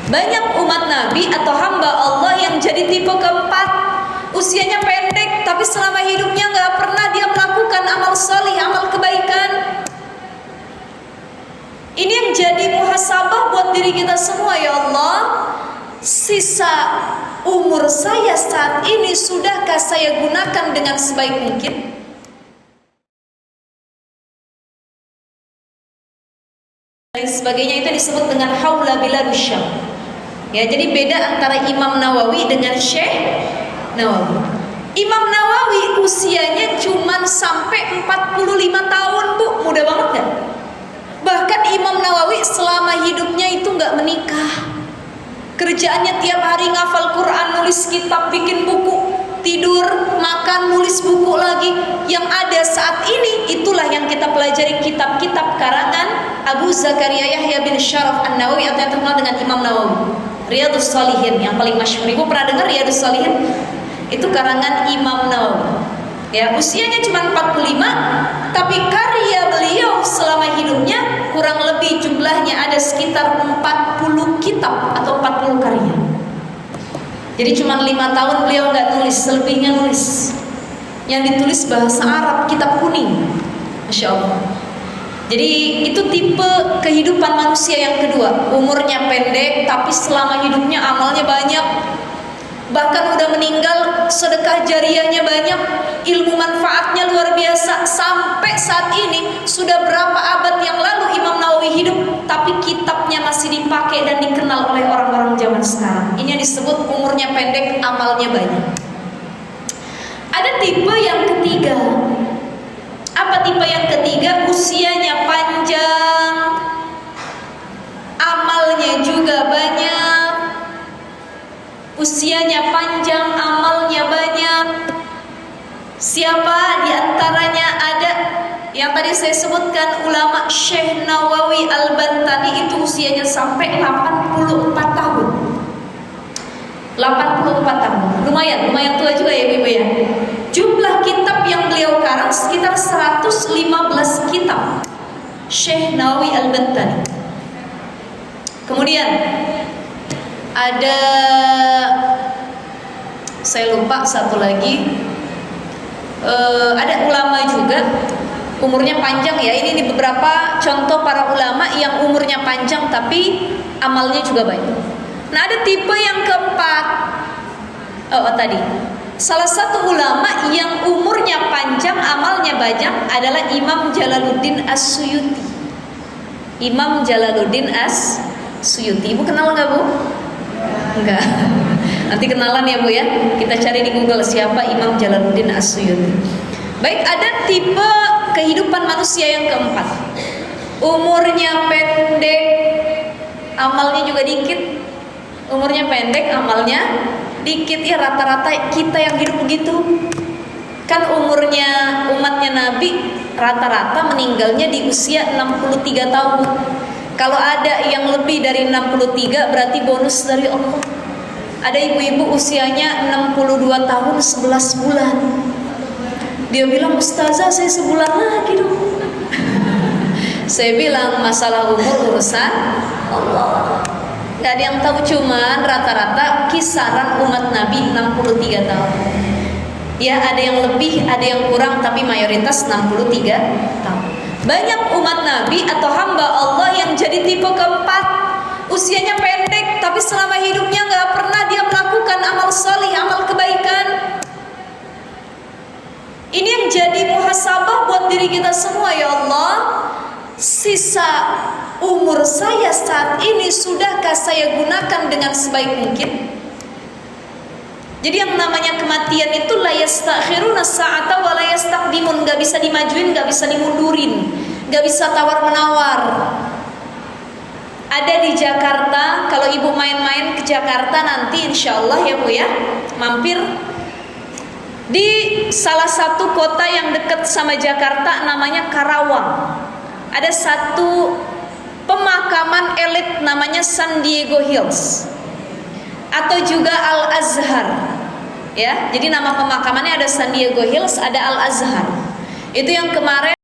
Banyak umat Nabi atau hamba Allah yang jadi tipe keempat, usianya pendek tapi selama hidupnya nggak pernah dia melakukan amal salih, amal kebaikan. Ini yang jadi muhasabah buat diri kita semua. Ya Allah, sisa umur saya saat ini sudahkah saya gunakan dengan sebaik mungkin? Dan sebagainya itu disebut dengan haula bila rusyam. Ya, jadi beda antara Imam Nawawi dengan Syekh Nawawi. Imam Nawawi usianya cuma sampai 45 tahun, Bu. Mudah banget kan? Bahkan Imam Nawawi selama hidupnya itu nggak menikah. Kerjaannya tiap hari ngafal Quran, nulis kitab, bikin buku, tidur, makan, nulis buku lagi. Yang ada saat ini itulah yang kita pelajari, kitab-kitab karangan Abu Zakaria Yahya bin Syaraf An-Nawawi atau yang terkenal dengan Imam Nawawi. Riyadhus Shalihin yang paling masyhur. Ibu pernah dengar Riyadhus Shalihin? Itu karangan Imam Nawawi. Ya, usianya cuma 45, tapi karya beliau selama hidupnya kurang lebih jumlahnya ada sekitar 40 kitab atau 40 karya. Jadi cuma 5 tahun beliau nggak nulis, selebihnya nulis. Yang ditulis bahasa Arab, kitab kuning. Masya Allah. Jadi itu tipe kehidupan manusia yang kedua. Umurnya pendek tapi selama hidupnya amalnya banyak. Bahkan udah meninggal sedekah jariahnya banyak, ilmu manfaatnya luar biasa. Sampai saat ini sudah berapa abad yang lalu Imam Nawawi hidup, tapi kitabnya masih dipakai dan dikenal oleh orang-orang zaman sekarang. Ini yang disebut umurnya pendek, amalnya banyak. Ada tipe yang ketiga. Apa tipe yang ketiga? Usianya panjang, amalnya juga banyak. Usianya panjang, amalnya banyak. Siapa diantaranya? Ada yang tadi saya sebutkan, ulama Syekh Nawawi Al-Bantani, itu usianya sampai 84 tahun. 84 tahun, lumayan tua juga ya Ibu ya. Jumlah kitab yang beliau karang sekitar 115 kitab. Syekh Nawawi Al-Bantani. Kemudian ada, saya lupa satu lagi, ada ulama juga umurnya panjang ya. Ini beberapa contoh para ulama yang umurnya panjang tapi amalnya juga banyak. Nah, ada tipe yang keempat. Tadi salah satu ulama yang umurnya panjang, amalnya banyak adalah Imam Jalaluddin As-Suyuti. Imam Jalaluddin As-Suyuti. Ibu kenal nggak, Bu? Enggak. Nanti kenalan ya Bu ya. Kita cari di Google siapa Imam Jalaluddin As-Suyuti. Baik, ada tipe kehidupan manusia yang keempat. Umurnya pendek, amalnya juga dikit. Umurnya pendek, amalnya dikit. Ya rata-rata kita yang hidup begitu. Kan umurnya umatnya Nabi rata-rata meninggalnya di usia 63 tahun. Kalau ada yang lebih dari 63 berarti bonus dari Allah. Ada ibu-ibu usianya 62 tahun 11 bulan. Dia bilang, "Ustazah, saya sebulan lagi dong." Saya bilang, masalah umur urusan Allah. Gak ada yang tahu, cuman rata-rata kisaran umat Nabi 63 tahun. Ya, ada yang lebih, ada yang kurang, tapi mayoritas 63 tahun. Banyak umat Nabi atau hamba Allah yang jadi tipe keempat, usianya pendek tapi selama hidupnya nggak pernah dia melakukan amal salih, amal kebaikan. Ini yang jadi muhasabah buat diri kita semua. Ya Allah, sisa umur saya saat ini sudahkah saya gunakan dengan sebaik mungkin? Jadi yang namanya kematian itu la yastakhiruna sa'ata wa la yastaqdimun, enggak bisa dimajuin, enggak bisa dimundurin, enggak bisa tawar-menawar. Ada di Jakarta, kalau ibu main-main ke Jakarta nanti insyaallah ya Bu ya, mampir di salah satu kota yang dekat sama Jakarta namanya Karawang. Ada satu pemakaman elit namanya San Diego Hills atau juga Al-Azhar. Ya, jadi nama pemakamannya ada San Diego Hills, ada Al-Azhar. Itu yang kemarin